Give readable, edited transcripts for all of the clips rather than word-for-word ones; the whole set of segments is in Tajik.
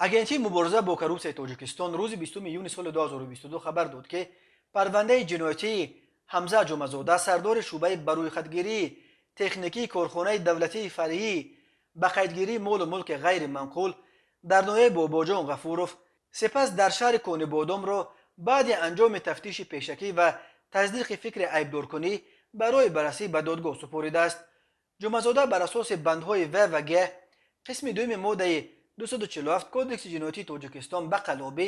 агентии мубориза бо коррупсияи тоҷикистон рӯзи 20 июни соли 2022 хабар дод ки парвандаи ҷиноятии ҳамза ҷумазода сардори шӯъбаи барӯйхатгирии техникии корхонаи давлатии фаръии ба қайдгирии молу мулки ғайриманқул дар ноҳияи бобоҷон ғафуров сипас дар шаҳри конибодомро баъди анҷоми тафтиши пешакӣ ва таздиқи фикри айбдоркунӣ барои баррасӣ ба додгоҳ супоридааст. ҷумазода бар асоси бандҳои в ва г қисми дуюми моддаи 247 кодекси ҷиноятии тоҷикистон ба қалобӣ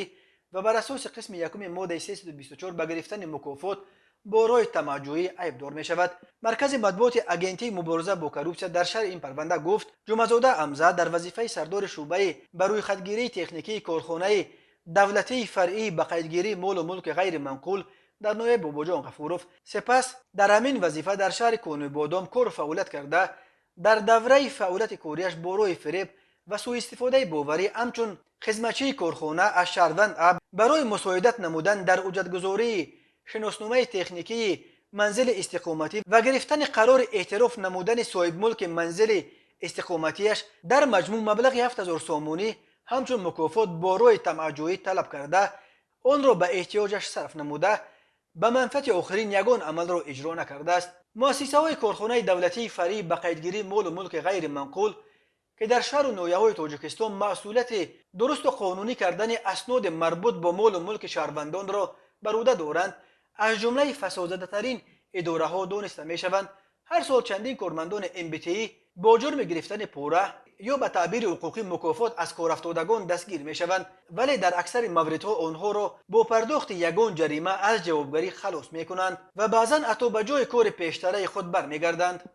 ва бар асоси қисми якуми моддаи 324 ба гирифтани мукофот бо роҳи тамаҷҷӯҳӣ айбдор мешавад. маркази матбуоти агентии мубориза бо коррупсия дар шаҳри ин парванда гуфт ҷумазода ҳамза дар вазифаи сардори шӯъбаи барӯйхатгирии техникии корхонаи давлатии фаръии ба қайдгирии молу мулки ғайриманқул дар ноҳияи бобоҷон ғафуров сипас дар ҳамин вазифа дар шаҳри конибодом кору фаъолият карда дар давраи фаъолияти корияш бо роҳи фиреб ва суистифодаи боварӣ ҳамчун хизматчии корхона аз шаҳрванд аб барои мусоидат намудан дар ҳуҷҷатгузории шиносномаи техникии манзили истиқоматӣ ва гирифтани қарори эътироф намудани соҳибмулки манзили истиқоматияш дар маҷмӯъ маблағи 7000 сомонӣ ҳамчун мукофот бо роҳи тамаҷҷӯҳӣ талаб карда онро ба эҳтиёҷаш сарф намуда ба манфиати охирин ягон амалро иҷро накардааст. муассисаҳои корхонаи давлатии фаръӣ ба қайдгирии молу мулки ғайриманқул ки дар шаҳру ноҳияҳои тоҷикистон масъулияти дурусту қонунӣ кардани асноди марбут бо молу мулки шаҳрвандонро бар ӯҳда доранд, аз ҷумлаи фасодзадатарин идораҳо дониста мешаванд. ҳар сол чандин кормандони МБТИ бо ҷурми гирифтани пора ё ба таъбири ҳуқуқӣ мукофот аз корафтодагон дастгир мешаванд, вале дар аксари мавридҳо онҳоро бо пардохти ягон ҷарима аз ҷавобгарӣ халос мекунанд ва баъзан ҳатто ба ҷои кори пештараи худ бармегарданд.